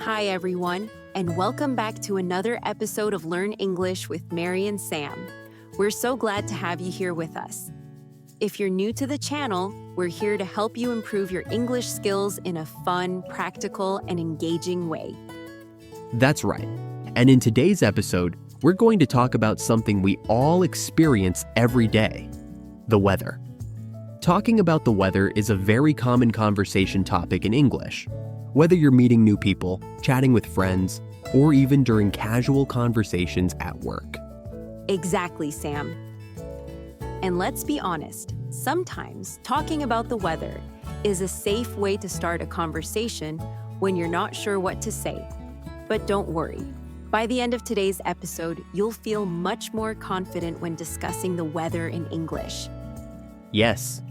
Hi, everyone, and welcome back to another episode of Learn English with Mary and Sam. We're so glad to have you here with us. If you're new to the channel, we're here to help you improve your English skills in a fun, practical, and engaging way. That's right. And in today's episode, we're going to talk about something we all experience every day: the weather. Talking about the weather is a very common conversation topic in English. Whether you're meeting new people, chatting with friends, or even during casual conversations at work. Exactly, Sam. And let's be honest, sometimes talking about the weather is a safe way to start a conversation when you're not sure what to say. But don't worry. By the end of today's episode, you'll feel much more confident when discussing the weather in English. Yes,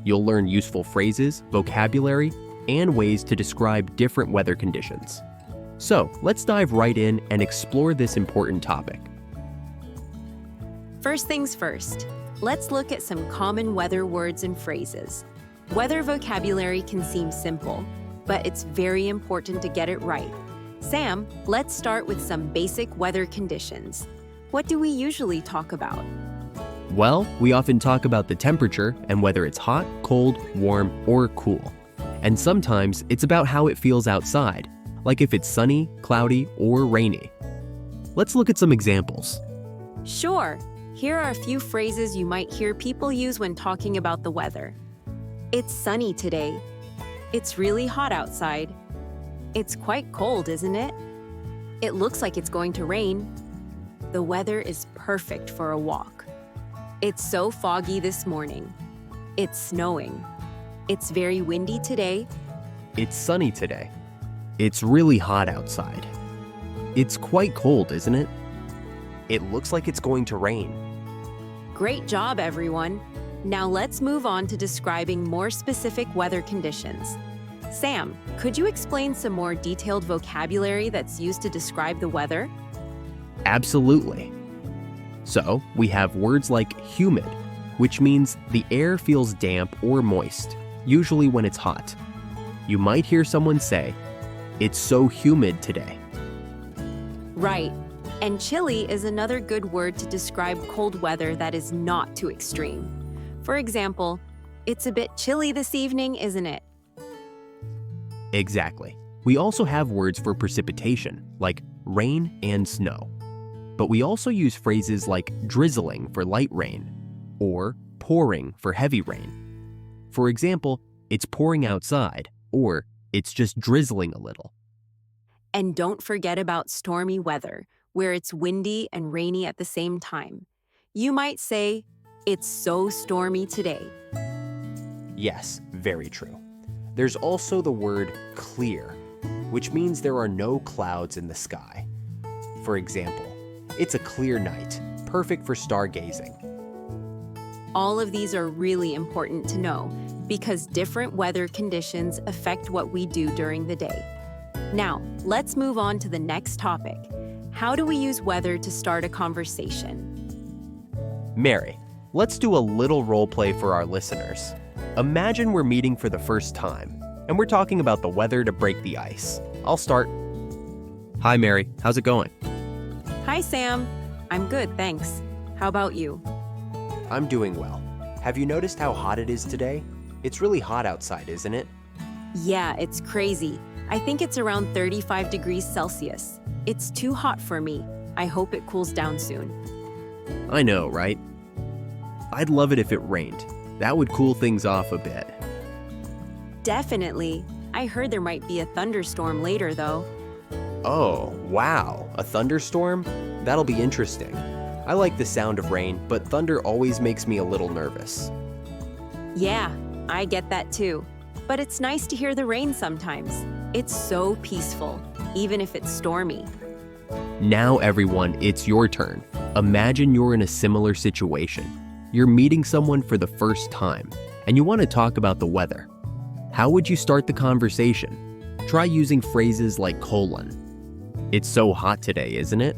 you'll learn useful phrases, vocabulary, and ways to describe different weather conditions. So, let's dive right in and explore this important topic. First things first, let's look at some common weather words and phrases. Weather vocabulary can seem simple, but it's very important to get it right. Sam, let's start with some basic weather conditions. What do we usually talk about? Well, we often talk about the temperature and whether it's hot, cold, warm, or cool. And sometimes it's about how it feels outside, like if it's sunny, cloudy, or rainy. Let's look at some examples. Sure. Here are a few phrases you might hear people use when talking about the weather. It's sunny today. It's really hot outside. It's quite cold, isn't it? It looks like it's going to rain. The weather is perfect for a walk. It's so foggy this morning. It's snowing. It's very windy today. It's sunny today. It's really hot outside. It's quite cold, isn't it? It looks like it's going to rain. Great job, everyone. Now let's move on to describing more specific weather conditions. Sam, could you explain some more detailed vocabulary that's used to describe the weather? Absolutely. So, we have words like humid, which means the air feels damp or moist, usually when it's hot. You might hear someone say, "It's so humid today." Right. And chilly is another good word to describe cold weather that is not too extreme. For example, "It's a bit chilly this evening, isn't it?" Exactly. We also have words for precipitation, like rain and snow. But we also use phrases like drizzling for light rain, or pouring for heavy rain. For example, "It's pouring outside," or "It's just drizzling a little." And don't forget about stormy weather, where it's windy and rainy at the same time. You might say, "It's so stormy today." Yes, very true. There's also the word clear, which means there are no clouds in the sky. For example, "It's a clear night, perfect for stargazing." All of these are really important to know because different weather conditions affect what we do during the day. Now, let's move on to the next topic. How do we use weather to start a conversation? Mary, let's do a little role play for our listeners. Imagine we're meeting for the first time, and we're talking about the weather to break the ice. I'll start. Hi, Mary. How's it going? Hi, Sam. I'm good, thanks. How about you? I'm doing well. Have you noticed how hot it is today? It's really hot outside, isn't it? Yeah, it's crazy. I think it's around 35 degrees Celsius. It's too hot for me. I hope it cools down soon. I know, right? I'd love it if it rained. That would cool things off a bit. Definitely. I heard there might be a thunderstorm later, though. Oh, wow. A thunderstorm? That'll be interesting. I like the sound of rain, but thunder always makes me a little nervous. Yeah, I get that too. But it's nice to hear the rain sometimes. It's so peaceful, even if it's stormy. Now, everyone, it's your turn. Imagine you're in a similar situation. You're meeting someone for the first time, and you want to talk about the weather. How would you start the conversation? Try using phrases like colon. "It's so hot today, isn't it?"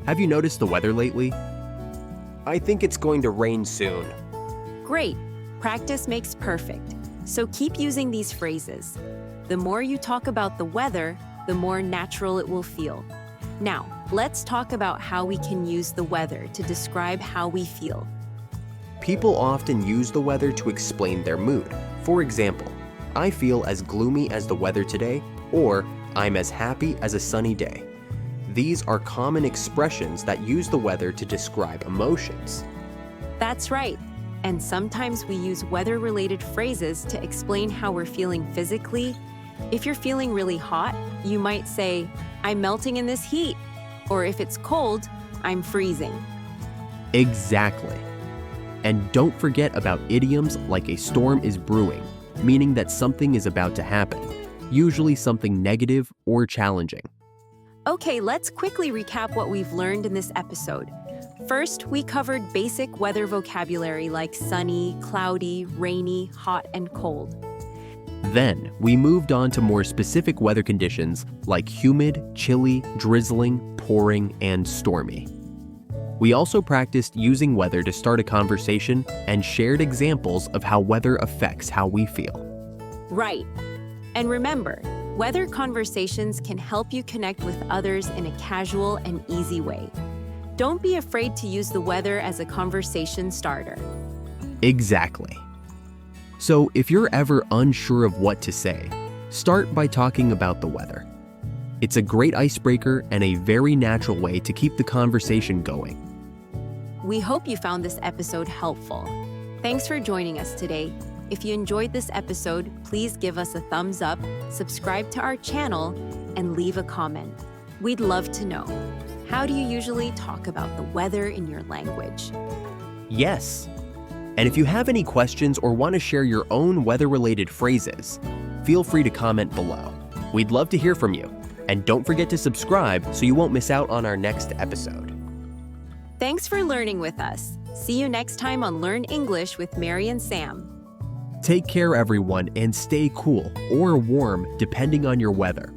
"Have you noticed the weather lately?" "I think it's going to rain soon." Great. Practice makes perfect. So keep using these phrases. The more you talk about the weather, the more natural it will feel. Now, let's talk about how we can use the weather to describe how we feel. People often use the weather to explain their mood. For example, I feel as gloomy as the weather today, or I'm as happy as a sunny day. These are common expressions that use the weather to describe emotions. That's right. And sometimes we use weather-related phrases to explain how we're feeling physically. If you're feeling really hot, you might say, "I'm melting in this heat." Or if it's cold, "I'm freezing." Exactly. And don't forget about idioms like "a storm is brewing," meaning that something is about to happen, usually something negative or challenging. Okay, let's quickly recap what we've learned in this episode. First, we covered basic weather vocabulary like sunny, cloudy, rainy, hot, and cold. Then, we moved on to more specific weather conditions like humid, chilly, drizzling, pouring, and stormy. We also practiced using weather to start a conversation and shared examples of how weather affects how we feel. Right. And remember, weather conversations can help you connect with others in a casual and easy way. Don't be afraid to use the weather as a conversation starter. Exactly. So if you're ever unsure of what to say, start by talking about the weather. It's a great icebreaker and a very natural way to keep the conversation going. We hope you found this episode helpful. Thanks for joining us today. If you enjoyed this episode, please give us a thumbs up, subscribe to our channel, and leave a comment. We'd love to know. How do you usually talk about the weather in your language? Yes. And if you have any questions or want to share your own weather-related phrases, feel free to comment below. We'd love to hear from you. And don't forget to subscribe so you won't miss out on our next episode. Thanks for learning with us. See you next time on Learn English with Mary and Sam. Take care, everyone, and stay cool or warm depending on your weather.